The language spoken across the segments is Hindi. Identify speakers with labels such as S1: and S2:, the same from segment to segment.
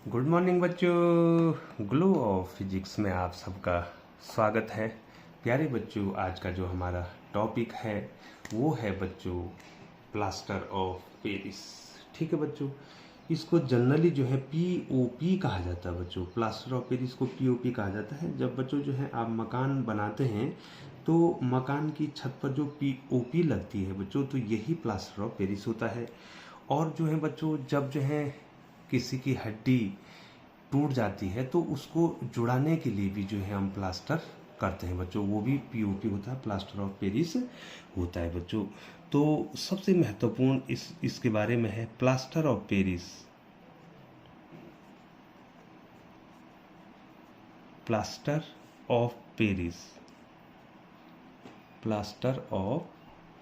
S1: गुड मॉर्निंग बच्चों। ग्लो ऑफ फिजिक्स में आप सबका स्वागत है। प्यारे बच्चों, आज का जो हमारा टॉपिक है वो है बच्चों प्लास्टर ऑफ पेरिस। ठीक है बच्चों, इसको जनरली जो है पीओपी कहा जाता है बच्चों। प्लास्टर ऑफ पेरिस को पीओपी कहा जाता है। जब बच्चों जो है आप मकान बनाते हैं तो मकान की छत पर जो पीओपी लगती है बच्चों, तो यही प्लास्टर ऑफ पेरिस होता है। और जो है बच्चों, जब जो है किसी की हड्डी टूट जाती है तो उसको जुड़ाने के लिए भी जो है हम प्लास्टर करते हैं बच्चों, वो भी पीओपी होता है, प्लास्टर ऑफ पेरिस होता है बच्चों। तो सबसे महत्वपूर्ण इसके बारे में है plaster of Paris. Plaster of Paris, plaster of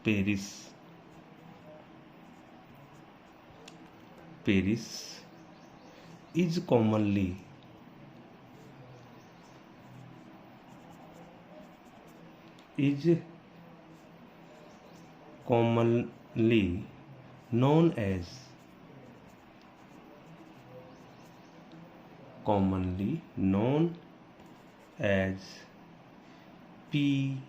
S1: Paris, Paris is commonly known as POP।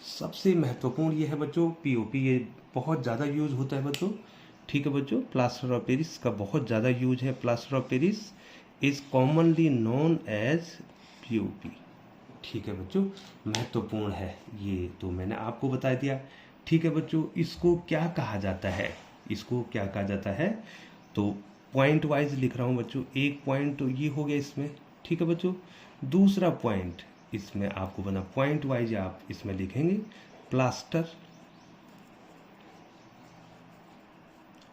S1: सबसे महत्वपूर्ण ये है बच्चों पीओपी, ये बहुत ज़्यादा यूज होता है बच्चों। ठीक है बच्चों, प्लास्टर ऑफ पेरिस का बहुत ज़्यादा यूज है। Plaster of Paris is commonly known as POP. ठीक है बच्चों, महत्वपूर्ण है ये तो मैंने आपको बता दिया। ठीक है बच्चों, इसको क्या कहा जाता है, इसको क्या कहा जाता है, तो पॉइंट वाइज लिख रहा हूँ बच्चों। एक पॉइंट तो ये हो गया इसमें। ठीक है बच्चों, दूसरा पॉइंट इसमें आपको बना पॉइंट वाइज आप इसमें लिखेंगे plaster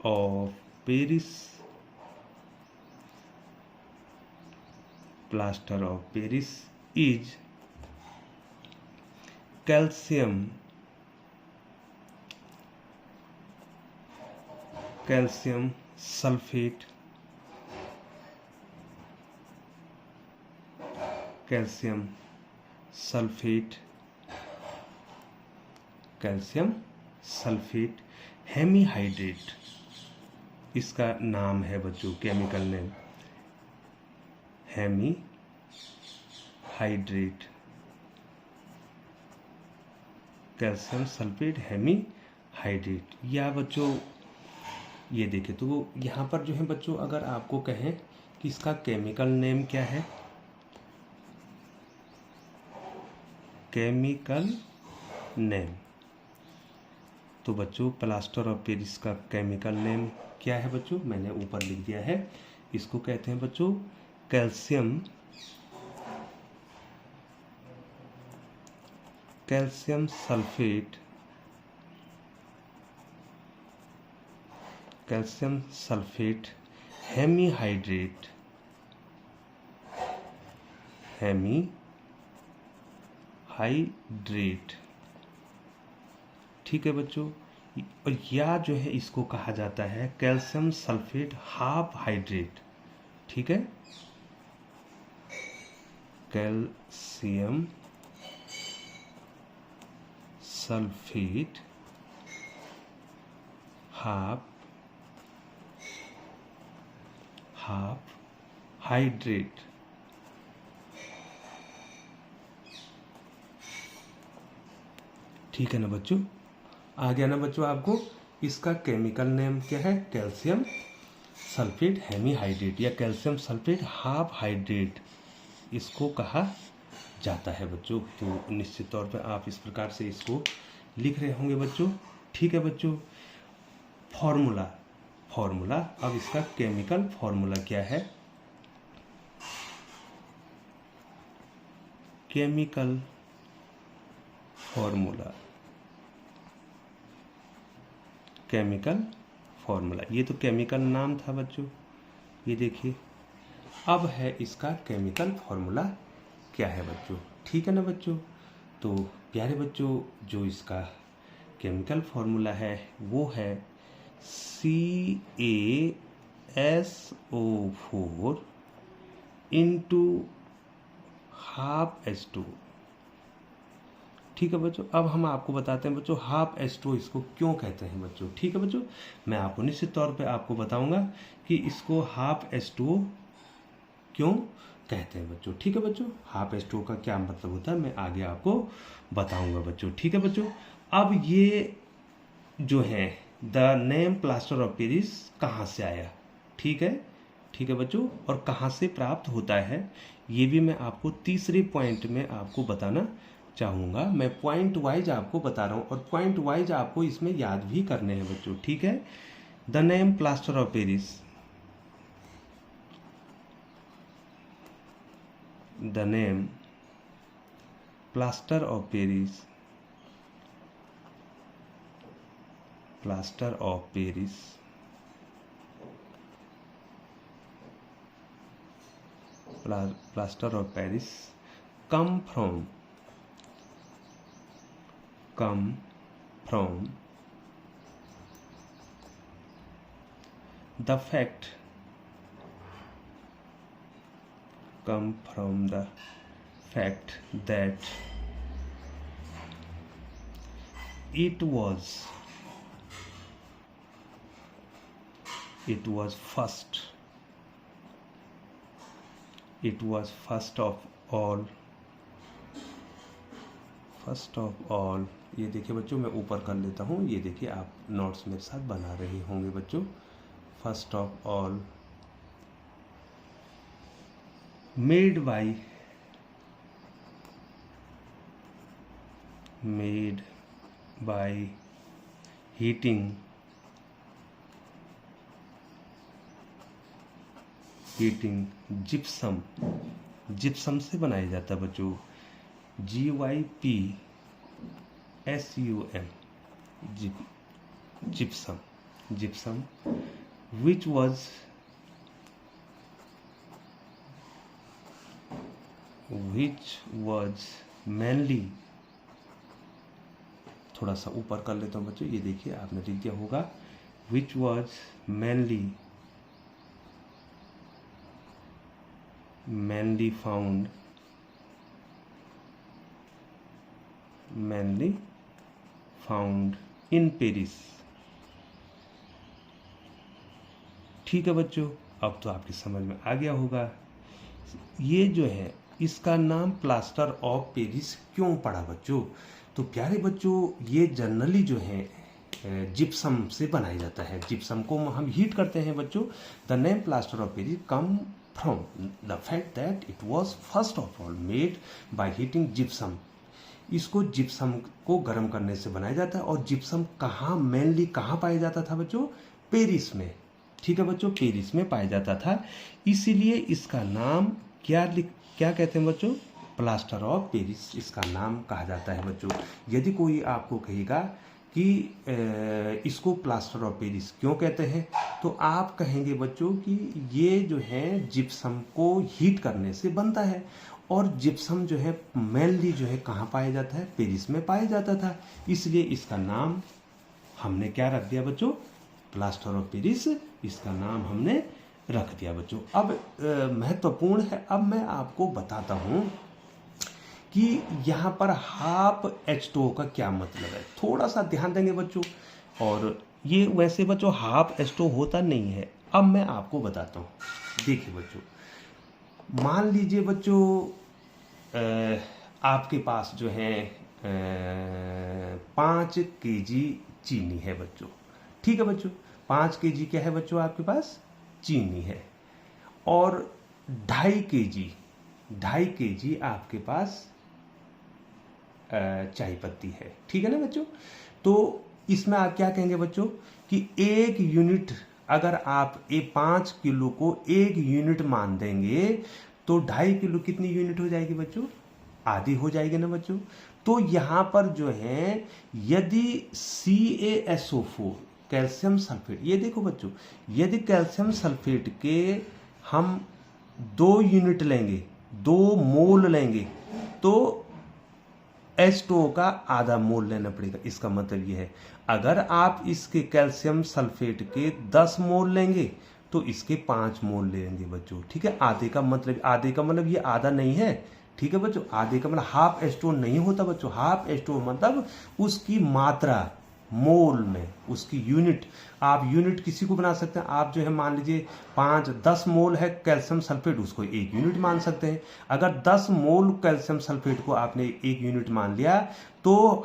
S1: of Paris, plaster of Paris is calcium sulphate, calcium sulphate hemihydrate, इसका नाम है बच्चों, chemical name hemihydrate, calcium sulphate hemihydrate. या बच्चों ये देखें तो यहाँ पर जो है बच्चों, अगर आपको कहें कि इसका केमिकल नेम क्या है, केमिकल नेम, तो बच्चों प्लास्टर ऑफ पेरिस का केमिकल नेम क्या है बच्चों, मैंने ऊपर लिख दिया है। इसको कहते हैं बच्चों कैल्शियम सल्फेट हेमीहाइड्रेट, ठीक है बच्चों। और या जो है इसको कहा जाता है कैल्शियम सल्फेट हाफ हाइड्रेट। ठीक है, कैल्शियम सल्फेट हाफ हाइड्रेट। ठीक है ना बच्चों, आ गया ना बच्चों आपको। इसका केमिकल नेम क्या है, कैल्शियम सल्फेट हेमीहाइड्रेट या कैल्शियम सल्फेट हाफ हाइड्रेट, इसको कहा जाता है बच्चों। तो निश्चित तौर पर आप इस प्रकार से इसको लिख रहे होंगे बच्चों। ठीक है बच्चों, फॉर्मूला अब इसका केमिकल फॉर्मूला क्या है, केमिकल फॉर्मूला, ये तो केमिकल नाम था बच्चों, ये देखिए। अब है इसका केमिकल फॉर्मूला क्या है बच्चों। ठीक है ना बच्चों, तो प्यारे बच्चों जो इसका केमिकल फॉर्मूला है वो है CaSO4 इंटू ½ H2। ठीक है बच्चों, अब हम आपको बताते हैं बच्चों हाफ H2O इसको क्यों कहते हैं बच्चों। ठीक है बच्चों, मैं आपको निश्चित तौर पे आपको बताऊंगा कि इसको हाफ H2O क्यों कहते हैं बच्चों। ठीक है बच्चों, हाफ H2O का क्या मतलब होता है मैं आगे आपको बताऊंगा बच्चों। ठीक है बच्चों, अब ये जो है the name plaster of Paris कहाँ से आया, ठीक है बच्चों, और कहाँ से प्राप्त होता है ये भी मैं आपको तीसरे पॉइंट में आपको बताना चाहूँगा। मैं पॉइंट वाइज आपको बता रहा हूँ और पॉइंट वाइज आपको इसमें याद भी करने हैं बच्चों। ठीक है, the name plaster of Paris, the name plaster of Paris, plaster of Paris plaster of Paris come from the fact that it was first of all, ये देखिए बच्चों मैं ऊपर कर लेता हूँ, ये देखिए आप नोट्स मेरे साथ बना रहे होंगे बच्चों। First of all made by heating gypsum से बनाया जाता है बच्चों, GYPSUM, gypsum which was mainly, थोड़ा सा ऊपर कर लेता हूँ बच्चों, ये देखिए आपने लिख दिया होगा, which was mainly found in Paris। ठीक है बच्चों, अब तो आपकी समझ में आ गया होगा ये जो है इसका नाम प्लास्टर ऑफ पेरिस क्यों पड़ा बच्चों। तो प्यारे बच्चों ये जनरली जो है जिप्सम से बनाया जाता है, जिप्सम को हम हीट करते हैं बच्चों। The name plaster of Paris come from the fact that it was first of all made by heating gypsum। इसको जिप्सम को गर्म करने से बनाया जाता है और जिप्सम कहाँ मेनली कहाँ पाया जाता था बच्चों, पेरिस में। ठीक है बच्चों, पेरिस में पाया जाता था, इसीलिए इसका नाम क्या कहते हैं बच्चों, प्लास्टर ऑफ पेरिस इसका नाम कहा जाता है बच्चों। यदि कोई आपको कहेगा कि इसको प्लास्टर ऑफ पेरिस क्यों कहते हैं, तो आप कहेंगे बच्चों कि ये जो है जिप्सम को हीट करने से बनता है और जिप्सम जो है मेनली जो है कहाँ पाया जाता है, पेरिस में पाया जाता था, इसलिए इसका नाम हमने क्या रख दिया बच्चों, प्लास्टर ऑफ पेरिस इसका नाम हमने रख दिया बच्चों। अब महत्वपूर्ण है, अब मैं आपको बताता हूँ कि यहाँ पर हाफ H2O का क्या मतलब है, थोड़ा सा ध्यान देंगे बच्चों। और ये वैसे बच्चों हाफ H2O होता नहीं है, अब मैं आपको बताता हूँ। देखिए बच्चों, मान लीजिए बच्चों आपके पास जो है 5 kg चीनी है बच्चों। ठीक है बच्चों, 5 kg क्या है बच्चों आपके पास, चीनी है, और 2.5 kg आपके पास चाय पत्ती है। ठीक है ना बच्चों, तो इसमें आप क्या कहेंगे बच्चों कि 1 यूनिट, अगर आप 5 किलो को 1 यूनिट मान देंगे तो 2.5 किलो कितनी यूनिट हो जाएगी बच्चों, आधी हो जाएगी ना बच्चों। तो यहाँ पर जो है यदि CaSO4 कैल्शियम सल्फेट, ये देखो बच्चों, यदि कैल्शियम सल्फेट के हम 2 यूनिट लेंगे, 2 मोल लेंगे, तो H2O का आधा मोल लेना पड़ेगा। इसका मतलब ये है अगर आप इसके कैल्शियम सल्फेट के 10 मोल लेंगे तो इसके 5 मोल लेंगे बच्चों। ठीक है, आधे का मतलब ये आधा नहीं है। ठीक है बच्चों, आधे का मतलब हाफ H2O नहीं होता बच्चों। हाफ H2O मतलब उसकी मात्रा मोल में, उसकी यूनिट। आप यूनिट किसी को बना सकते हैं। आप जो है मान लीजिए 5-10 मोल है कैल्शियम सल्फेट, उसको 1 यूनिट मान सकते हैं। अगर 10 मोल कैल्शियम सल्फेट को आपने 1 यूनिट मान लिया तो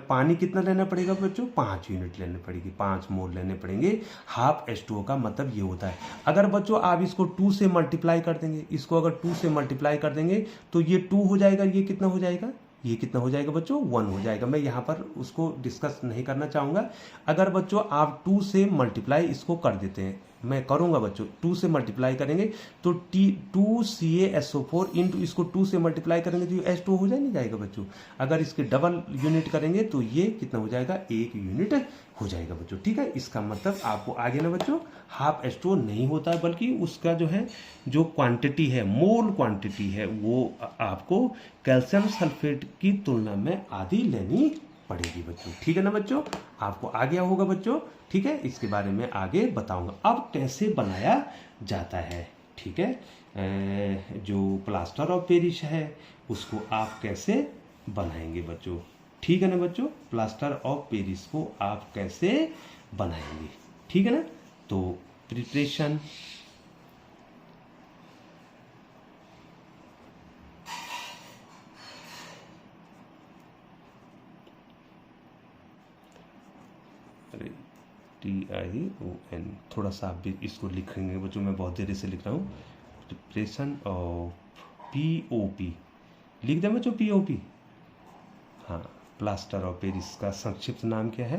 S1: पानी कितना लेना पड़ेगा बच्चों? 5 यूनिट लेने पड़ेगी, 5 मोल लेने पड़ेंगे। हाफ H2O का मतलब ये होता है। अगर बच्चों आप इसको 2 से मल्टीप्लाई कर देंगे, इसको अगर 2 से मल्टीप्लाई कर देंगे तो ये 2 हो जाएगा, ये कितना हो जाएगा? ये कितना हो जाएगा बच्चों? 1 हो जाएगा। मैं यहाँ पर उसको डिस्कस नहीं करना चाहूँगा। अगर बच्चों आप 2 से मल्टीप्लाई इसको कर देते हैं, मैं करूँगा बच्चों, 2 से मल्टीप्लाई करेंगे तो 2CaSO4 इंटू इसको 2 से मल्टीप्लाई करेंगे तो ये H2O हो नहीं जाएगा बच्चों। अगर इसके डबल यूनिट करेंगे तो ये कितना हो जाएगा? 1 यूनिट हो जाएगा बच्चों। ठीक है, इसका मतलब आपको आगे ना बच्चों हाफ H2O नहीं होता है, बल्कि उसका जो है जो क्वांटिटी है, मोल क्वांटिटी है, वो आपको कैल्शियम सल्फेट की तुलना में आधी लेनी पड़ेगी बच्चों। ठीक है ना बच्चों, आपको आ गया होगा बच्चों। ठीक है, इसके बारे में आगे बताऊंगा। अब कैसे बनाया जाता है, ठीक है, जो प्लास्टर ऑफ पेरिस है उसको आप कैसे बनाएंगे बच्चों। ठीक है ना बच्चों, प्लास्टर ऑफ पेरिस को आप कैसे बनाएंगे, ठीक है ना। तो प्रिपरेशन, TION, थोड़ा सा आप भी इसको लिखेंगे बच्चों, मैं बहुत देरी से लिख रहा हूँ। प्रिपरेशन ऑफ POP लिख दें बच्चों, POP। हाँ, प्लास्टर ऑफ पेरिस का संक्षिप्त नाम क्या है?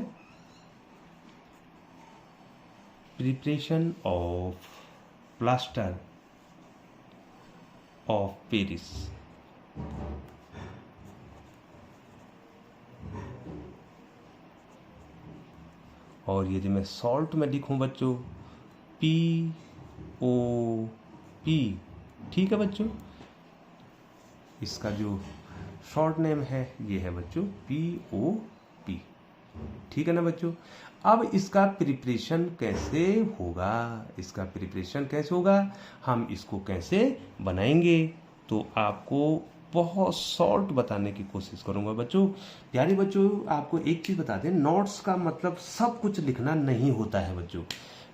S1: Preparation of plaster of Paris. और यदि मैं सॉल्ट में लिखूं बच्चों, POP, ठीक है बच्चों, इसका जो शॉर्ट नेम है ये है बच्चों POP। ठीक है ना बच्चों। अब इसका प्रिपरेशन कैसे होगा, इसका प्रिपरेशन कैसे होगा, हम इसको कैसे बनाएंगे, तो आपको बहुत शॉर्ट बताने की कोशिश करूंगा बच्चों। प्यारे बच्चों, आपको एक चीज बता दें, नोट्स का मतलब सब कुछ लिखना नहीं होता है बच्चों।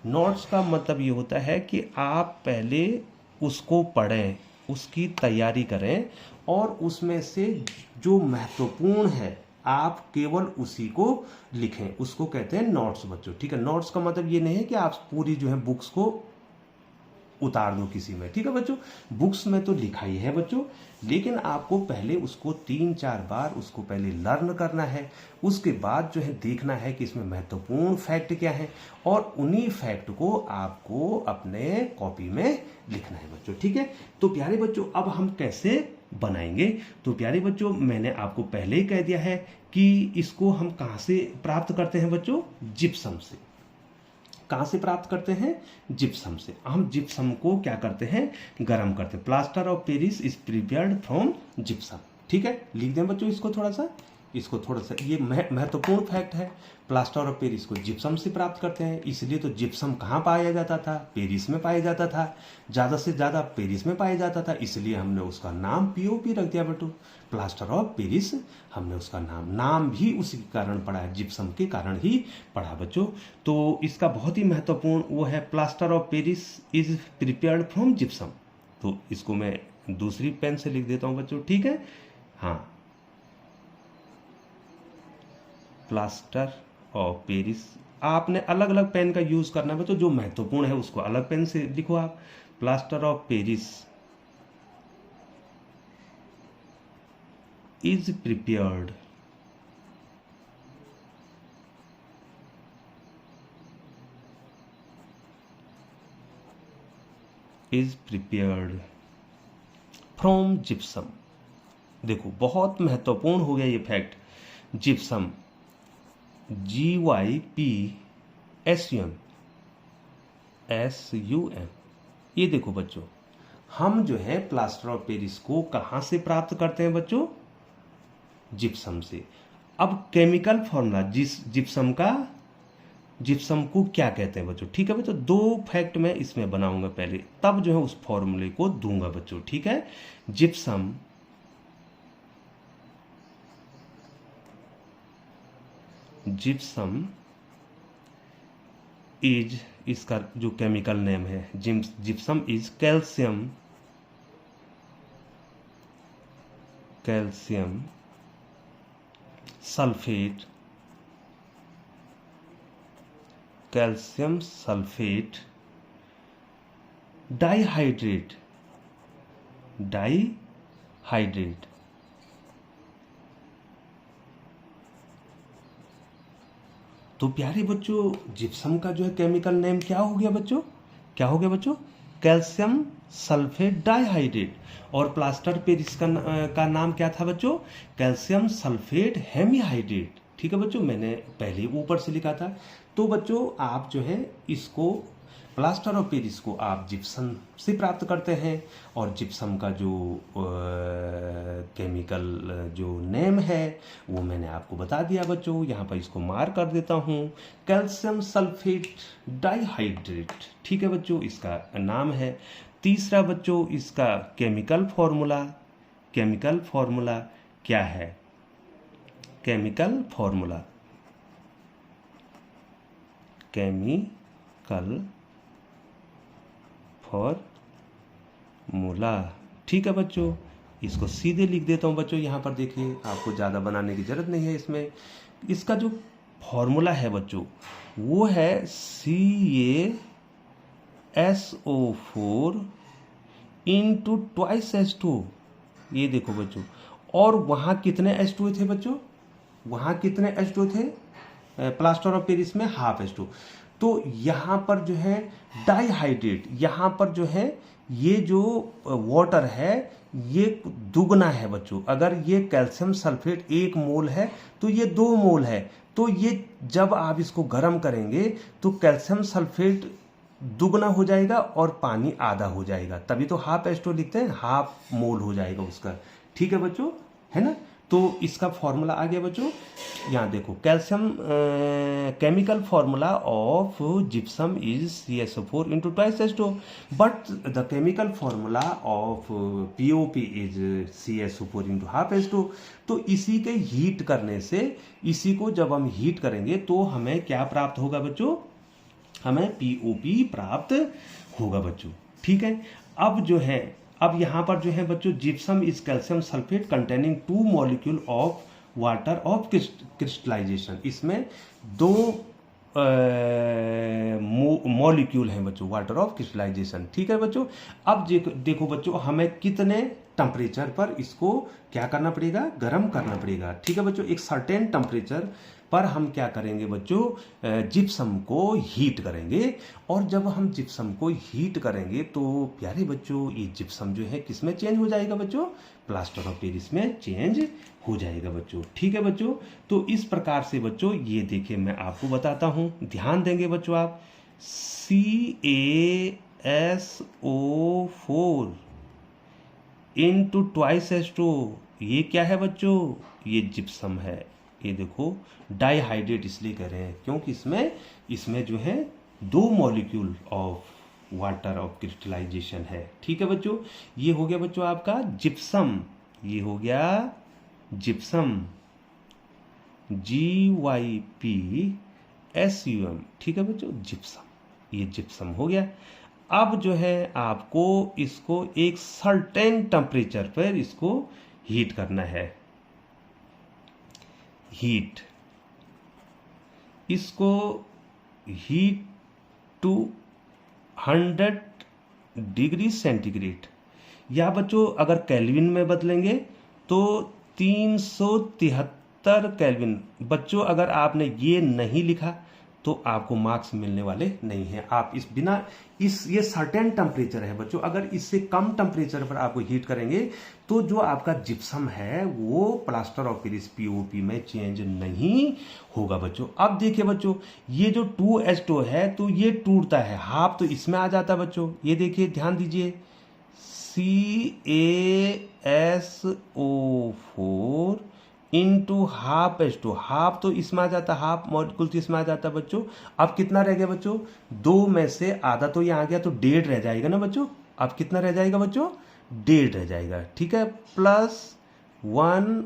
S1: नोट्स का मतलब ये होता है कि आप पहले उसको पढ़ें, उसकी तैयारी करें, और उसमें से जो महत्वपूर्ण है आप केवल उसी को लिखें, उसको कहते हैं नोट्स बच्चों। ठीक है, नोट्स का मतलब ये नहीं है कि आप पूरी जो है बुक्स को उतार दो किसी में। ठीक है बच्चों, बुक्स में तो लिखा ही है बच्चों, लेकिन आपको पहले उसको 3-4 बार उसको पहले लर्न करना है। उसके बाद जो है देखना है कि इसमें महत्वपूर्ण फैक्ट क्या है, और उन्हीं फैक्ट को आपको अपने कॉपी में लिखना है बच्चों। ठीक है, तो प्यारे बच्चों अब हम कैसे बनाएंगे, तो प्यारे बच्चों मैंने आपको पहले ही कह दिया है कि इसको हम कहां से प्राप्त करते हैं बच्चों? जिप्सम से। कहां से प्राप्त करते हैं? जिप्सम से। हम जिप्सम को क्या करते हैं? गर्म करते हैं। Plaster of Paris is prepared from gypsum. ठीक है, लिख दें बच्चों इसको थोड़ा सा, ये महत्वपूर्ण फैक्ट है। प्लास्टर ऑफ पेरिस को जिप्सम से प्राप्त करते हैं, इसलिए तो जिप्सम कहाँ पाया जाता था? पेरिस में पाया जाता था, ज़्यादा से ज़्यादा पेरिस में पाया जाता था, इसलिए हमने उसका नाम POP रख दिया बच्चों, प्लास्टर ऑफ पेरिस। हमने उसका नाम भी उसी के कारण पड़ा है, जिप्सम के कारण ही पड़ा बच्चों। तो इसका बहुत ही महत्वपूर्ण वो है, plaster of Paris is prepared from gypsum. तो इसको मैं दूसरी पेन से लिख देता हूँ बच्चों, ठीक है। हाँ, प्लास्टर ऑफ पेरिस, आपने अलग अलग पेन का यूज करना है बच्चों, जो महत्वपूर्ण है उसको अलग पेन से लिखो आप। Plaster of Paris is prepared from gypsum. देखो बहुत महत्वपूर्ण हो गया ये फैक्ट, जिप्सम GYPSUM। ये देखो बच्चों, हम जो है प्लास्टर ऑफ पेरिस को कहां से प्राप्त करते हैं बच्चों? जिप्सम से। अब केमिकल फॉर्मूला जिप्सम को क्या कहते हैं बच्चों? ठीक है बच्चों, 2 फैक्ट मैं इसमें बनाऊंगा पहले, तब जो है उस फॉर्मूले को दूंगा बच्चों। ठीक है, जिप्सम जिप्सम इज, इसका जो केमिकल नेम है, gypsum is calcium sulphate, calcium sulphate dihydrate तो प्यारे बच्चों, जिप्सम का जो है केमिकल नेम क्या हो गया बच्चों, क्या हो गया बच्चों, कैल्शियम सल्फेट डाइहाइड्रेट। और प्लास्टर पे इसका का नाम क्या था बच्चों, कैल्शियम सल्फेट हेमीहाइड्रेट। ठीक है बच्चों, मैंने पहले ही ऊपर से लिखा था। तो बच्चों आप जो है इसको प्लास्टर ऑफ पेरिस को आप जिप्सम से प्राप्त करते हैं, और जिप्सम का जो केमिकल जो नेम है वो मैंने आपको बता दिया बच्चों। यहाँ पर इसको मार्क कर देता हूँ, कैल्शियम सल्फेट डाइहाइड्रेट। ठीक है बच्चों, इसका नाम है। तीसरा बच्चों, इसका केमिकल फॉर्मूला क्या है, केमिकल फॉर्मूला ठीक है बच्चों, इसको सीधे लिख देता हूं बच्चों। यहां पर देखिए, आपको ज़्यादा बनाने की जरूरत नहीं है इसमें। इसका जो फॉर्मूला है बच्चों वो है CaSO4 इंटू ट्वाइस H2। ये देखो बच्चों, और वहां कितने H2 थे बच्चों, वहां कितने H2 थे, प्लास्टर ऑफ पेरिस में हाफ H2। तो यहां पर जो है डाइहाइड्रेट, यहां पर जो है ये जो वाटर है ये दुगना है बच्चों। अगर ये कैल्शियम सल्फेट 1 मोल है तो ये 2 मोल है। तो ये जब आप इसको गर्म करेंगे तो कैल्शियम सल्फेट दुगना हो जाएगा और पानी आधा हो जाएगा, तभी तो हाफ H2 लिखते हैं, हाफ मोल हो जाएगा उसका। ठीक है बच्चों, है ना। तो इसका फॉर्मूला आ गया बच्चों। यहाँ देखो, calcium chemical formula of gypsum is CaSO4 into twice H2, but the chemical formula of POP is CaSO4 into half H2। तो इसी के हीट करने से, इसी को जब हम हीट करेंगे तो हमें क्या प्राप्त होगा बच्चों, हमें POP प्राप्त होगा बच्चों। ठीक है, अब यहां पर जो है बच्चों, gypsum is calcium sulphate containing 2 molecule of water of crystallisation. इसमें 2 मॉलिक्यूल हैं बच्चों वाटर ऑफ क्रिस्टलाइजेशन। ठीक है बच्चों, अब देखो बच्चों, हमें कितने टेम्परेचर पर इसको क्या करना पड़ेगा, गर्म करना पड़ेगा। ठीक है बच्चों, एक सर्टेन टेम्परेचर पर हम क्या करेंगे बच्चों, जिप्सम को हीट करेंगे। और जब हम जिप्सम को हीट करेंगे तो प्यारे बच्चों, ये जिप्सम जो है किस में चेंज हो जाएगा बच्चों, प्लास्टर ऑफ पेरिस में चेंज हो जाएगा बच्चों। ठीक है बच्चों, तो इस प्रकार से बच्चों, ये देखिए मैं आपको बताता हूं, ध्यान देंगे बच्चों आप। CaSO4 इंटू ट्वाइस H2, ये क्या है बच्चों, ये जिप्सम है। ये देखो, डाइहाइड्रेट इसलिए कह रहे हैं क्योंकि इसमें जो है 2 molecule of water of crystallisation है। ठीक है बच्चों, ये हो गया बच्चों आपका जिप्सम, ये हो गया जिप्सम, GYPSUM। ठीक है बच्चों, जिप्सम, ये जिप्सम हो गया। अब जो है आपको इसको एक सर्टेन टेम्परेचर पर इसको हीट करना है, हीट, इसको हीट टू 100 डिग्री सेंटीग्रेड, या बच्चों अगर केल्विन में बदलेंगे तो 373 केल्विन। बच्चों अगर आपने ये नहीं लिखा तो आपको मार्क्स मिलने वाले नहीं हैं। आप ये सर्टेन टेम्परेचर है बच्चों, अगर इससे कम टेम्परेचर पर आपको हीट करेंगे तो जो आपका जिप्सम है वो प्लास्टर ऑफ पेरिस POP में चेंज नहीं होगा बच्चों। अब देखिए बच्चों, ये जो 2H2 है तो ये टूटता है, हाफ तो इसमें आ जाता है बच्चों। ये देखिए, ध्यान दीजिए, CaSO4 into half H2, half तो इसमें आ जाता, हाफ मॉलिक्यूल तो इसमें आ जाता बच्चों। अब कितना रह गया बच्चों, 2 में से आधा तो यहाँ आ गया तो 1.5 रह जाएगा ना बच्चों। अब कितना रह जाएगा बच्चों, 1.5 रह जाएगा। ठीक है, प्लस 1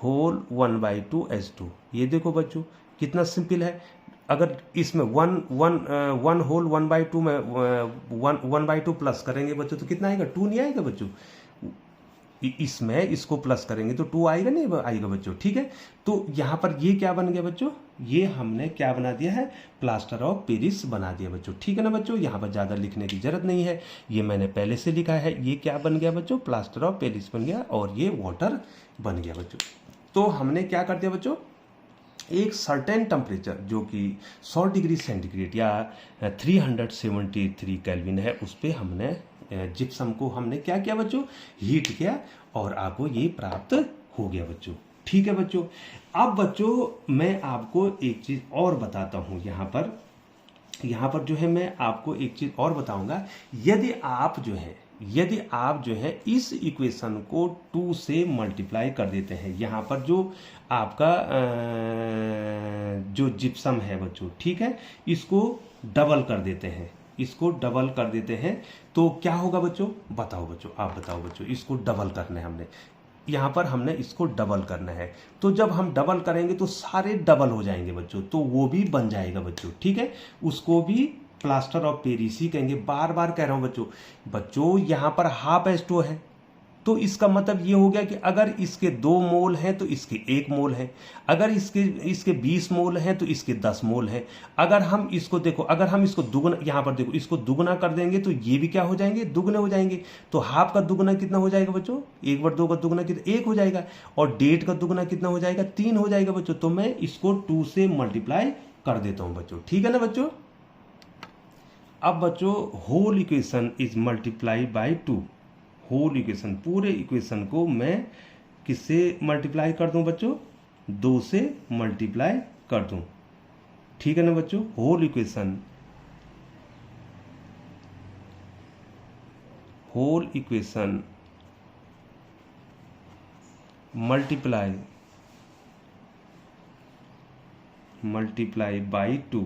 S1: होल 1/2 H2। ये देखो बच्चों, कितना सिंपल है। अगर इसमें वन होल 1/2 में 1/2 प्लस करेंगे बच्चों तो कितना आएगा, 2 नहीं आएगा बच्चों। इसमें इसको प्लस करेंगे तो 2 आएगा, नहीं आएगा बच्चों, ठीक है। तो यहाँ पर ये क्या बन गया बच्चों, ये हमने क्या बना दिया है, प्लास्टर ऑफ पेरिस बना दिया बच्चों, ठीक है ना बच्चों। यहाँ पर ज़्यादा लिखने की जरूरत नहीं है, ये मैंने पहले से लिखा है। ये क्या बन गया बच्चों, प्लास्टर ऑफ पेरिस बन गया और ये वाटर बन गया बच्चों। तो हमने क्या कर दिया बच्चों, एक सर्टेन टेम्परेचर जो कि 100 डिग्री सेंटीग्रेड या 373 केल्विन है, उस पर हमने जिप्सम को हमने क्या किया बच्चों, हीट किया और आपको ये प्राप्त हो गया बच्चों, ठीक है बच्चों। अब बच्चों मैं आपको एक चीज और बताता हूं, यहाँ पर जो है मैं आपको एक चीज और बताऊंगा। यदि आप जो है इस इक्वेशन को 2 से मल्टीप्लाई कर देते हैं, यहाँ पर जो आपका जो जिप्सम है बच्चों, ठीक है, इसको डबल कर देते हैं, तो क्या होगा बच्चों, बताओ बच्चों, आप बताओ बच्चों। इसको डबल करना है हमने, यहाँ पर हमने इसको डबल करना है। तो जब हम डबल करेंगे तो सारे डबल हो जाएंगे बच्चों, तो वो भी बन जाएगा बच्चों, ठीक है। उसको भी प्लास्टर ऑफ पेरिस ही कहेंगे। बार बार कह रहा हूं बच्चों यहाँ पर हाफ H2O है, तो इसका मतलब ये हो गया कि अगर इसके 2 मोल हैं तो इसके 1 मोल है, अगर इसके 20 मोल हैं तो इसके 10 मोल है। अगर हम इसको देखो, अगर हम इसको दुगना, यहाँ पर देखो, इसको दुगना कर देंगे तो ये भी क्या हो जाएंगे, दुगने हो जाएंगे। तो हाफ का दुगना कितना हो जाएगा बच्चों, 1/2 का दुगना कितना, 1 हो जाएगा। और 1.5 का दुगना कितना हो जाएगा, 3 हो जाएगा बच्चों। तो मैं इसको 2 से मल्टीप्लाई कर देता हूं बच्चों, ठीक है ना बच्चों। अब बच्चों whole equation is multiply by 2, whole equation, पूरे इक्वेशन को मैं किससे मल्टीप्लाई कर दूं बच्चों, 2 से मल्टीप्लाई कर दूं, ठीक है ना बच्चों। Whole equation multiply by 2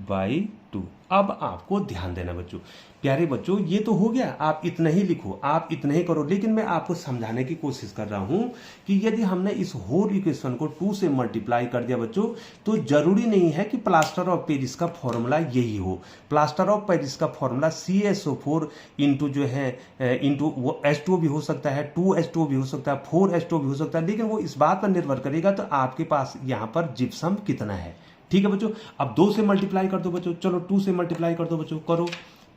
S1: by 2। अब आपको ध्यान देना बच्चों, प्यारे बच्चों, ये तो हो गया, आप इतना ही लिखो, आप इतना ही करो। लेकिन मैं आपको समझाने की कोशिश कर रहा हूं कि यदि हमने इस होल इक्वेशन को 2 से मल्टीप्लाई कर दिया बच्चों, तो जरूरी नहीं है कि प्लास्टर ऑफ पेरिस का फॉर्मूला यही हो। प्लास्टर ऑफ पेरिस का फॉर्मूला CaSO4 इंटू जो है इंटू वो H2O भी हो सकता है, 2H2O भी हो सकता है, 4H2O भी हो सकता है। लेकिन वो इस बात पर निर्भर करेगा तो आपके पास यहाँ पर जिप्सम कितना है, ठीक है बच्चों। अब 2 से मल्टीप्लाई कर दो बच्चों, चलो 2 से मल्टीप्लाई कर दो बच्चों, करो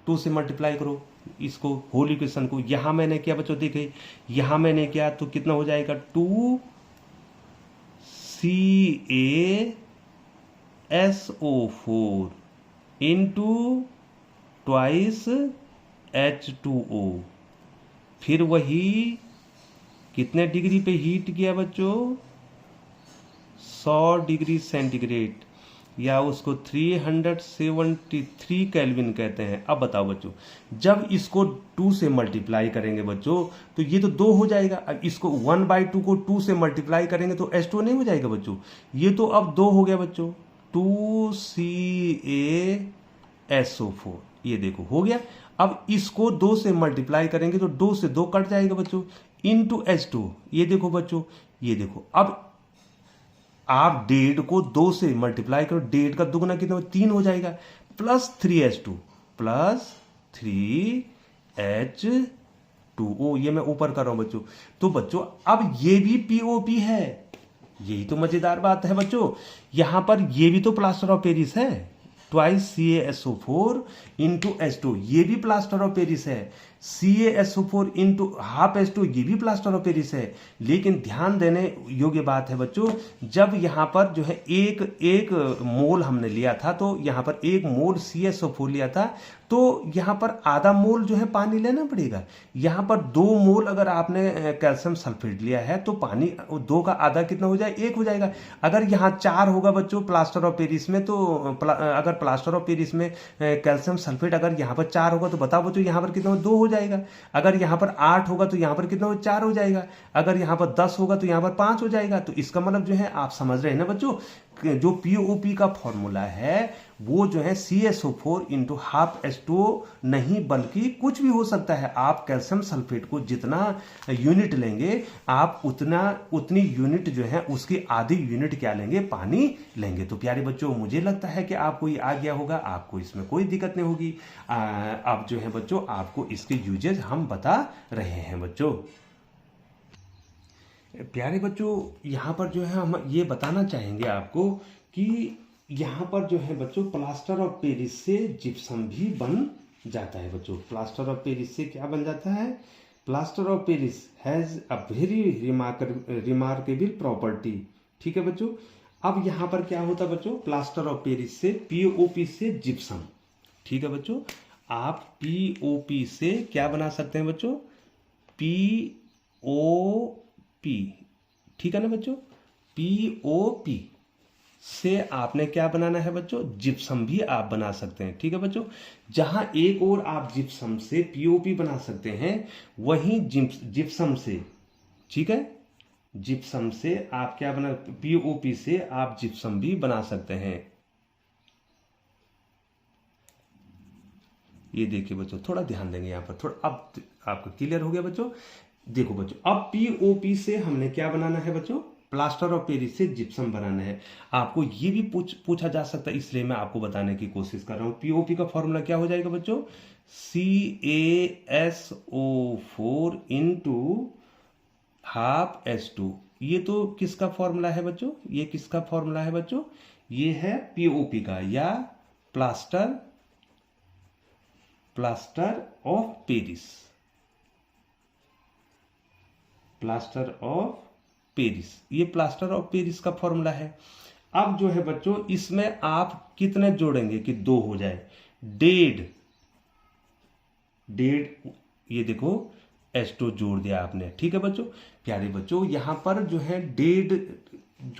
S1: 2 से मल्टीप्लाई करो इसको, होल इक्वेशन को। यहां मैंने किया बच्चों, देखे यहां मैंने किया तो कितना हो जाएगा, 2CaSO4 इंटू ट्वाइस H2O। फिर वही कितने डिग्री पे हीट किया बच्चों, 100 डिग्री सेंटीग्रेड, या उसको 373 केल्विन कहते हैं। अब बताओ बच्चों, जब इसको 2 से मल्टीप्लाई करेंगे बच्चों तो ये तो 2 हो जाएगा। अब इसको 1/2 को 2 से मल्टीप्लाई करेंगे तो H2O नहीं हो जाएगा बच्चों, ये तो अब 2 हो गया बच्चों, 2CaSO4, ये देखो हो गया। अब इसको 2 से मल्टीप्लाई करेंगे तो 2 से 2 कट जाएगा बच्चों, इंटू H2O, ये देखो बच्चों, ये देखो। अब आप 1.5 को 2 से मल्टीप्लाई करो, 1.5 का दुगना कितना, 3 हो जाएगा, प्लस 3H2 प्लस 3H2O, ये मैं ऊपर कर रहा हूं बच्चों। तो बच्चों अब ये भी POP है, यही तो मजेदार बात है बच्चों। यहां पर ये भी तो प्लास्टर ऑफ पेरिस है, ट्वाइस CaSO4 इंटू H2, ये भी प्लास्टर ऑफ पेरिस है। CaSO4 इंटू हाफ H2, ये भी प्लास्टर ऑफ पेरिस है। लेकिन ध्यान देने योग्य बात है बच्चों, जब यहाँ पर जो है एक मोल हमने लिया था, तो यहाँ पर 1 मोल CaSO4 लिया था, तो यहाँ पर आधा मोल जो है पानी लेना पड़ेगा। यहाँ पर 2 मोल अगर आपने कैल्शियम सल्फेट लिया है तो पानी 2 का आधा कितना हो जाए, 1 हो जाएगा। अगर यहाँ 4 होगा बच्चों प्लास्टर ऑफ पेरिस में, तो अगर प्लास्टर ऑफ पेरिस में कैल्शियम सल्फेट अगर यहाँ पर 4 होगा तो बताओ बच्चों यहाँ पर कितना 2 हो जाएगा। अगर यहाँ पर 8 होगा तो यहाँ पर कितना 4 हो जाएगा। अगर यहाँ पर 10 होगा तो यहाँ पर 5 हो जाएगा। तो इसका मतलब जो है आप समझ रहे हैं ना बच्चों, जो पीओपी का फॉर्मूला है वो जो है CaSO4 इंटू हाफ H2O नहीं, बल्कि कुछ भी हो सकता है। आप कैल्शियम सल्फेट को जितना यूनिट लेंगे आप उतनी यूनिट जो है उसकी आधी यूनिट क्या लेंगे, पानी लेंगे। तो प्यारे बच्चों, मुझे लगता है कि आपको ये आ गया होगा, आपको इसमें कोई दिक्कत नहीं होगी। अब जो है बच्चों आपको इसके यूजेज हम बता रहे हैं बच्चों। प्यारे बच्चों, यहाँ पर जो है हम ये बताना चाहेंगे आपको कि यहाँ पर जो है बच्चों प्लास्टर ऑफ पेरिस से जिप्सम भी बन जाता है बच्चों। प्लास्टर ऑफ पेरिस से क्या बन जाता है? Plaster of Paris has a very remarkable property. ठीक है बच्चों। अब यहाँ पर क्या होता है बच्चों? प्लास्टर ऑफ पेरिस से पीओपी से जिप्सम। ठीक है बच्चों, आप पीओपी से क्या बना सकते हैं बच्चों? पीओपी, ठीक है ना बच्चों? पीओपी से आपने क्या बनाना है बच्चों? जिप्सम भी आप बना सकते हैं। ठीक है बच्चों, जहां एक और आप जिप्सम से पीओपी बना सकते हैं, वहीं जिप्सम से, ठीक है, जिप्सम से आप क्या बना, पीओपी से आप जिप्सम भी बना सकते हैं। ये देखिए बच्चों, थोड़ा ध्यान देंगे यहां पर, थोड़ा अब आपको क्लियर हो गया बच्चों। देखो बच्चों, अब पीओपी से हमने क्या बनाना है बच्चों? प्लास्टर ऑफ पेरिस से जिप्सम बनाना है। आपको ये भी पूछा जा सकता है, इसलिए मैं आपको बताने की कोशिश कर रहा हूं। पीओपी का फॉर्मूला क्या हो जाएगा बच्चों? CaSO4 into half H2। ये तो किसका फॉर्मूला है बच्चों? ये किसका फॉर्मूला है बच्चों? ये है पीओपी का, या plaster of Paris. Plaster of Paris, ये प्लास्टर ऑफ पेरिस का फॉर्मूला है। अब जो है बच्चों इसमें आप कितने जोड़ेंगे कि 2 हो जाए? डेढ़, ये देखो H2 जोड़ दिया आपने। ठीक है बच्चों। प्यारे बच्चों, यहां पर जो है डेढ़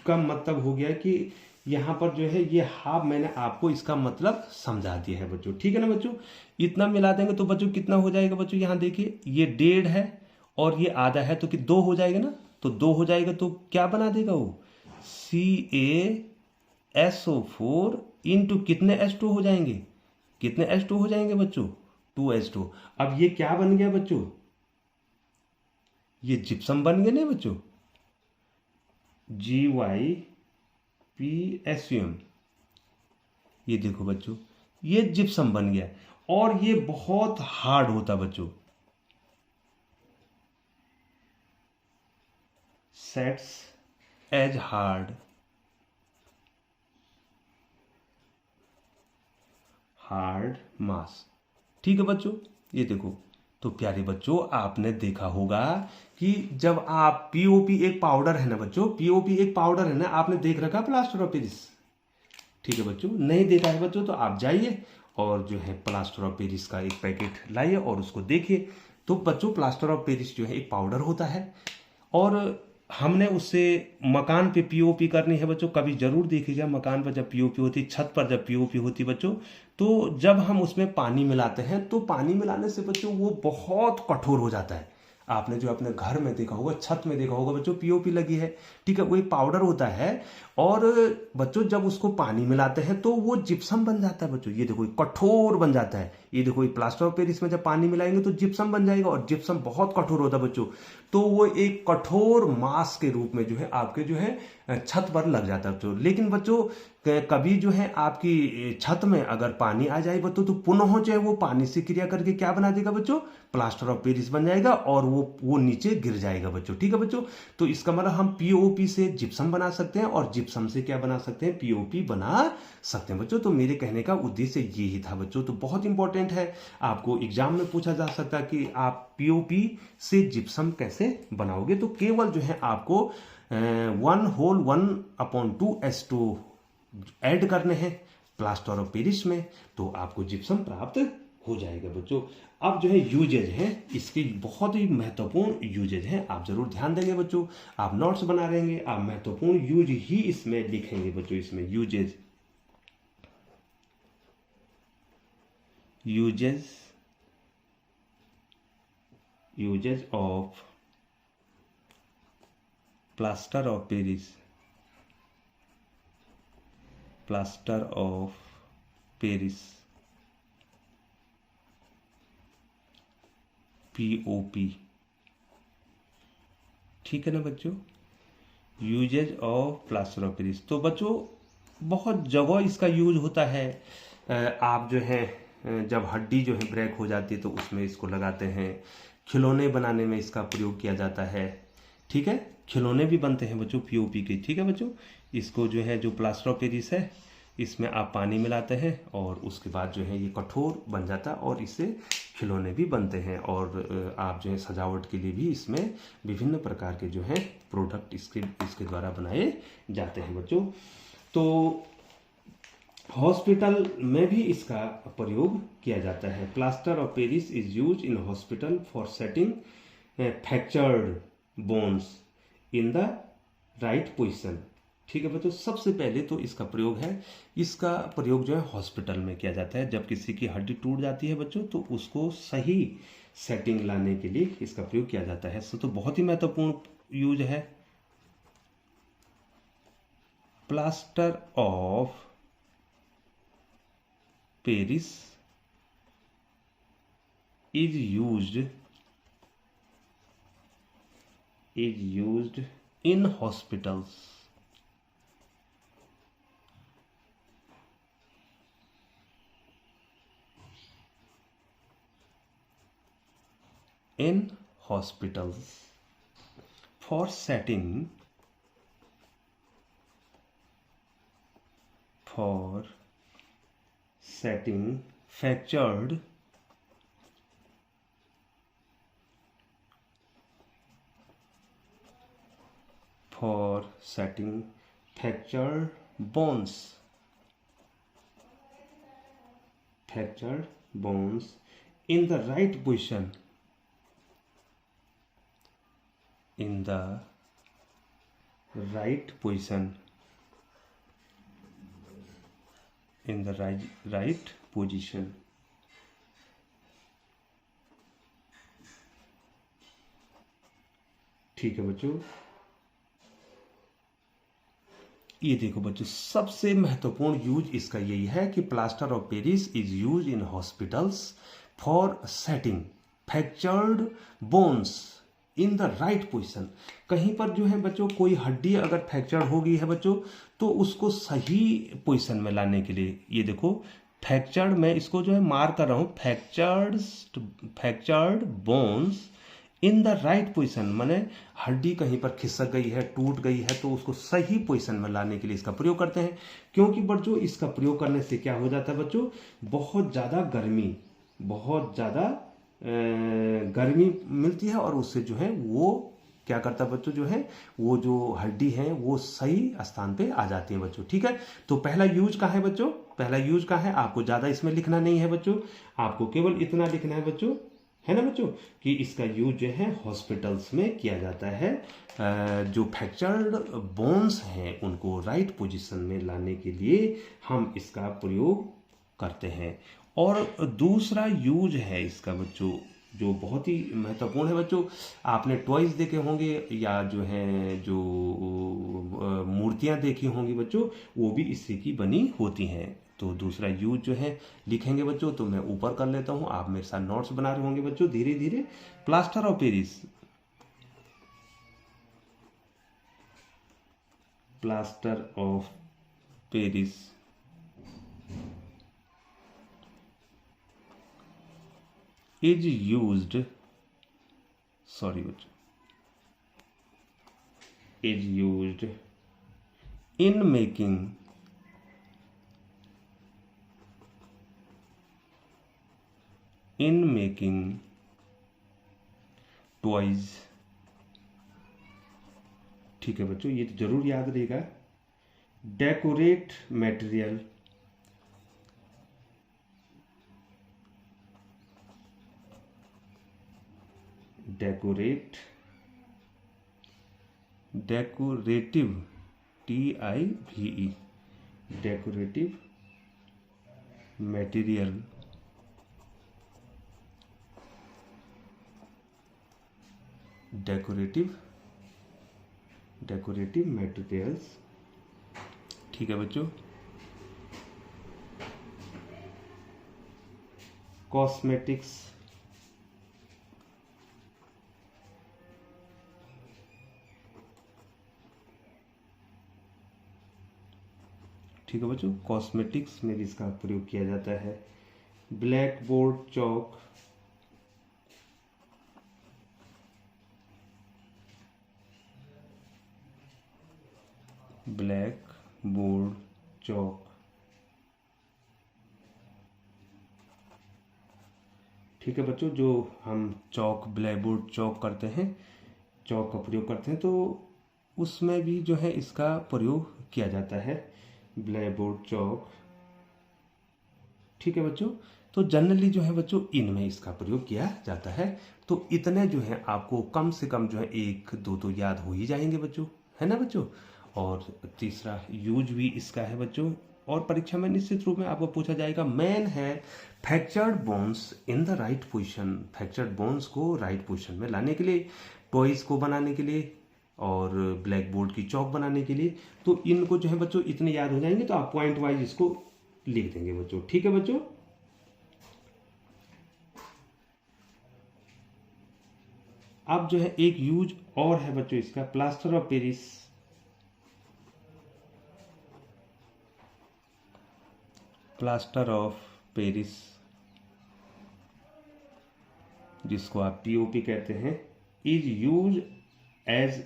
S1: का मतलब हो गया कि यहां पर जो है ये हाफ, मैंने आपको इसका मतलब समझा दिया है बच्चों। ठीक है ना बच्चों? इतना मिला देंगे तो बच्चों कितना हो जाएगा बच्चों? यहां देखिए, ये डेढ़ है और ये आधा है, तो कि 2 हो जाएगा ना। तो 2 हो जाएगा तो क्या बना देगा वो? CaSO4 इंटू कितने H2 हो जाएंगे? कितने H2 हो जाएंगे बच्चों? 2H2। अब ये क्या बन गया बच्चों? ये जिप्सम बन गया नहीं बच्चों? GYPSUM। ये देखो बच्चों, ये जिप्सम बन गया और ये बहुत हार्ड होता बच्चों। Sets as hard mass. ठीक है बच्चों, ये देखो। तो प्यारे बच्चों, आपने देखा होगा कि जब आप पीओपी एक पाउडर है ना बच्चों, पीओपी एक पाउडर है ना, आपने देख रखा प्लास्टर ऑफ पेरिस? ठीक है बच्चों, नहीं देखा है बच्चों तो आप जाइए और जो है प्लास्टर ऑफ पेरिस का एक पैकेट लाइए और उसको देखिए। तो बच्चों प्लास्टर ऑफ पेरिस जो है एक पाउडर होता है और हमने उससे मकान पे पीओपी करनी है बच्चों। कभी जरूर देखिएगा, मकान पर जब पीओपी होती, छत पर जब पीओपी होती बच्चों, तो जब हम उसमें पानी मिलाते हैं तो पानी मिलाने से बच्चों वो बहुत कठोर हो जाता है। आपने जो अपने घर में देखा होगा, छत में देखा होगा बच्चों, पीओपी लगी है, ठीक है, वो एक पाउडर होता है और बच्चों जब उसको पानी मिलाते हैं तो वो जिप्सम बन जाता है बच्चों। ये देखो कठोर बन जाता है। ये देखो प्लास्टर ऑफ पेरिस में जब पानी मिलाएंगे तो जिप्सम बन जाएगा और जिप्सम बहुत कठोर होता है बच्चों। तो वो एक कठोर मास के रूप में जो है आपके जो है छत पर लग जाता है बच्चों। लेकिन बच्चों कभी जो है आपकी छत में अगर पानी आ जाए बच्चों तो पुनः जो है वो पानी से क्रिया करके क्या बना देगा बच्चों? प्लास्टर ऑफ पेरिस बन जाएगा और वो नीचे गिर जाएगा बच्चों। ठीक है बच्चों, तो इसका मतलब हम पीओपी से जिप्सम बना सकते हैं और जिप्सम से क्या बना सकते हैं? पीओपी बना सकते हैं बच्चों। तो मेरे कहने का उद्देश्य ये ही था बच्चों। तो बहुत इंपॉर्टेंट है, आपको एग्जाम में पूछा जा सकता है कि आप पीओपी से जिप्सम कैसे बनाओगे। तो केवल जो है आपको 1/1/2H2 ऐड करने हैं प्लास्टर ऑफ पेरिस में, तो आपको जिप्सम प्राप्त हो जाएगा बच्चों। अब जो है यूजेज हैं, इसके बहुत ही महत्वपूर्ण यूजेज हैं, आप जरूर ध्यान देंगे बच्चों। आप नोट्स बना रहेंगे, आप महत्वपूर्ण यूज ही इसमें लिखेंगे बच्चों। इसमें uses of plaster of Paris plaster of Paris, POP, ठीक है ना बच्चों। Uses of plaster of Paris, तो बच्चों बहुत जगह इसका यूज होता है। आप जो है जब हड्डी जो है ब्रेक हो जाती है तो उसमें इसको लगाते हैं। खिलौने बनाने में इसका प्रयोग किया जाता है, ठीक है। खिलौने भी बनते हैं बच्चों POP के, ठीक है बच्चों। इसको जो है जो प्लास्टर ऑफ पेरिस है इसमें आप पानी मिलाते हैं और उसके बाद जो है ये कठोर बन जाता है और इससे खिलौने भी बनते हैं। और आप जो है सजावट के लिए भी इसमें विभिन्न प्रकार के जो है प्रोडक्ट इसके द्वारा बनाए जाते हैं बच्चों। तो हॉस्पिटल में भी इसका प्रयोग किया जाता है। Plaster of Paris is use in hospital for setting fractured bones in the right position, ठीक है बच्चों। सबसे पहले तो इसका प्रयोग है, इसका प्रयोग जो है हॉस्पिटल में किया जाता है। जब किसी की हड्डी टूट जाती है बच्चों तो उसको सही सेटिंग लाने के लिए इसका प्रयोग किया जाता है। तो बहुत ही महत्वपूर्ण यूज है। Plaster of Paris is used in hospitals, for setting fractured bones in the right position, in the right position, in the right position, ठीक है बच्चों। ये देखो बच्चों सबसे महत्वपूर्ण यूज इसका यही है कि plaster of Paris is use in hospitals for setting fractured bones in the right position. कहीं पर जो है बच्चों कोई हड्डी अगर फ्रैक्चर हो गई है बच्चों तो उसको सही पोजिशन में लाने के लिए, ये देखो फ्रैक्चर्ड, मैं इसको जो है मार्क कर रहा हूं, fractured bones in the right position, माने हड्डी कहीं पर खिसक गई है, टूट गई है तो उसको सही पोजिशन में लाने के लिए इसका प्रयोग करते हैं। क्योंकि बच्चों इसका प्रयोग करने से क्या हो जाता है बच्चों, बहुत ज़्यादा गर्मी मिलती है और उससे जो है वो क्या करता है बच्चों, जो है वो जो हड्डी है वो सही स्थान पे आ जाती है बच्चों, ठीक है। तो पहला यूज का है बच्चों, पहला यूज का है, आपको ज़्यादा इसमें लिखना नहीं है बच्चों, आपको केवल इतना लिखना है बच्चों, है ना बच्चों, कि इसका यूज जो है हॉस्पिटल्स में किया जाता है। जो फ्रैक्चर्ड बोन्स हैं उनको राइट पोजीशन में लाने के लिए हम इसका प्रयोग करते हैं। और दूसरा यूज है इसका बच्चों जो बहुत ही महत्वपूर्ण है बच्चों, आपने टॉयज देखे होंगे या जो है जो मूर्तियां देखी होंगी बच्चों, वो भी इसी की बनी होती हैं। तो दूसरा यूज जो है लिखेंगे बच्चों, तो मैं ऊपर कर लेता हूं, आप मेरे साथ नोट्स बना रहे होंगे बच्चों धीरे धीरे। Plaster of Paris, plaster of Paris is used, sorry बच्चों, is used in making toys, ठीक है बच्चों, ये तो जरूर याद रहेगा। Decorate material, decorative TIVE, decorative material, decorative materials, ठीक है बच्चों। कॉस्मेटिक्स, ठीक है बच्चों, कॉस्मेटिक्स में भी इसका प्रयोग किया जाता है। ब्लैक बोर्ड चौक, ब्लैक बोर्ड चौक, ठीक है बच्चों, जो हम चौक ब्लैक बोर्ड चौक करते हैं, चौक का प्रयोग करते हैं, तो उसमें भी जो है इसका प्रयोग किया जाता है, ब्लैक बोर्ड चौक, ठीक है बच्चों। तो जनरली जो है बच्चों इनमें इसका प्रयोग किया जाता है। तो इतने जो है आपको कम से कम जो है एक दो तो याद हो ही जाएंगे बच्चों, है ना बच्चों। और तीसरा यूज भी इसका है बच्चों, और परीक्षा में निश्चित रूप में आपको पूछा जाएगा। मेन है fractured bones in the right position, fractured bones को राइट पोजीशन में लाने के लिए, टॉयज को बनाने के लिए और ब्लैक बोर्ड की चौक बनाने के लिए। तो इनको जो है बच्चों इतने याद हो जाएंगे, तो आप पॉइंट वाइज इसको लिख देंगे बच्चों, ठीक है बच्चों। अब जो है एक यूज और है बच्चों इसका, plaster of Paris, plaster of Paris जिसको आप पीओपी कहते हैं, इज यूज एज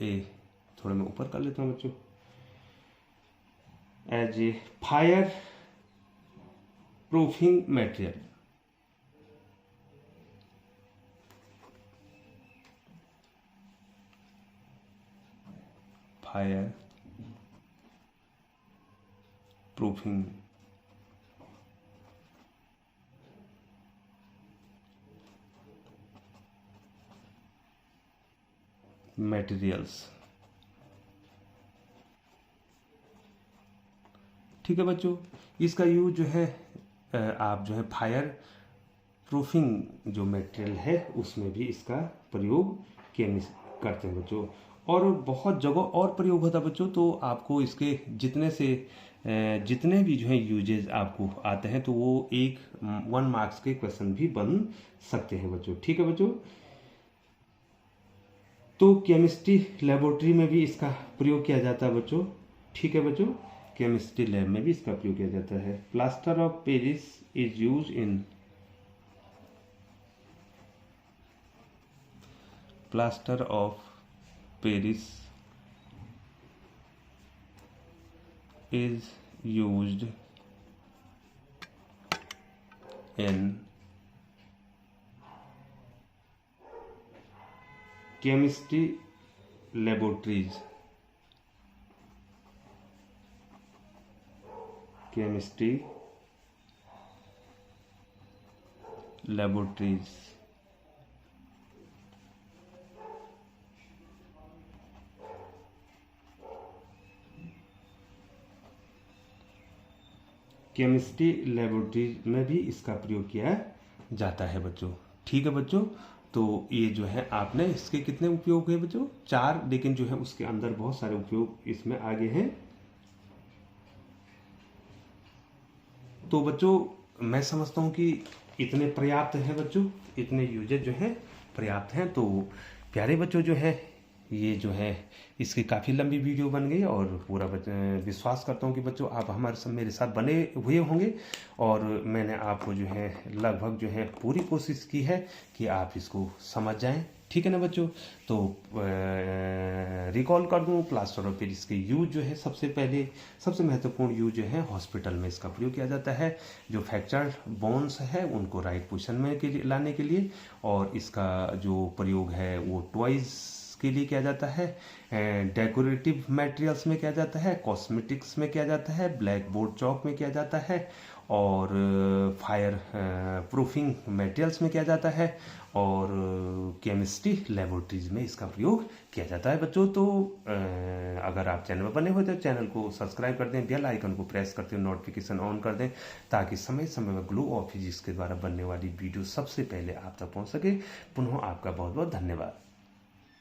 S1: ए थोड़ा मैं ऊपर कर लेता हूं बच्चों, as a fire proofing material, fire proofing materials, ठीक है बच्चों। इसका यूज जो है आप जो है फायर प्रूफिंग जो मटेरियल है उसमें भी इसका प्रयोग करते हैं बच्चों। और बहुत जगह और प्रयोग होता है बच्चों, तो आपको इसके जितने भी जो है यूजेज आपको आते हैं, तो वो 1 मार्क्स के क्वेश्चन भी बन सकते हैं बच्चों, ठीक है बच्चों। तो केमिस्ट्री लेबोरेटरी में भी इसका प्रयोग किया जाता है बच्चों, ठीक है बच्चों, केमिस्ट्री लैब में भी इसका प्रयोग किया जाता है। Plaster of Paris is use in plaster of Paris is used in chemistry laboratories, chemistry laboratories, chemistry laboratory में भी इसका प्रयोग किया जाता है बच्चों, ठीक है बच्चों। तो ये जो है आपने इसके कितने उपयोग है बच्चों, 4, लेकिन जो है उसके अंदर बहुत सारे उपयोग इसमें आगे हैं। तो बच्चों मैं समझता हूँ कि इतने पर्याप्त हैं बच्चों, इतने यूजेज जो है पर्याप्त हैं। तो प्यारे बच्चों जो है ये जो है इसकी काफ़ी लंबी वीडियो बन गई, और पूरा विश्वास करता हूँ कि बच्चों आप मेरे साथ बने हुए होंगे, और मैंने आपको जो है लगभग जो है पूरी कोशिश की है कि आप इसको समझ जाएं, ठीक है ना बच्चों। तो रिकॉल कर दूं, प्लास्टर ऑफ पेरिस के यूज जो है सबसे महत्वपूर्ण यूज जो है हॉस्पिटल में इसका प्रयोग किया जाता है, जो फ्रैक्चर बोन्स है उनको राइट पोजीशन में लाने के लिए, और इसका जो प्रयोग है वो टॉयज के लिए किया जाता है, डेकोरेटिव मटेरियल्स में किया जाता है, कॉस्मेटिक्स में किया जाता है, ब्लैक बोर्ड चौक में किया जाता है, और फायर प्रूफिंग मटेरियल्स में किया जाता है, और केमिस्ट्री लेबोरेटरीज में इसका प्रयोग किया जाता है बच्चों। तो अगर आप चैनल में बने हुए तो चैनल को सब्सक्राइब कर दें, बेल आइकन को प्रेस करते हुए नोटिफिकेशन ऑन कर दें, ताकि समय समय में ग्लो ऑफ फिजिक्स के द्वारा बनने वाली वीडियो सबसे पहले आप तक पहुंच सके। पुनः आपका बहुत बहुत धन्यवाद।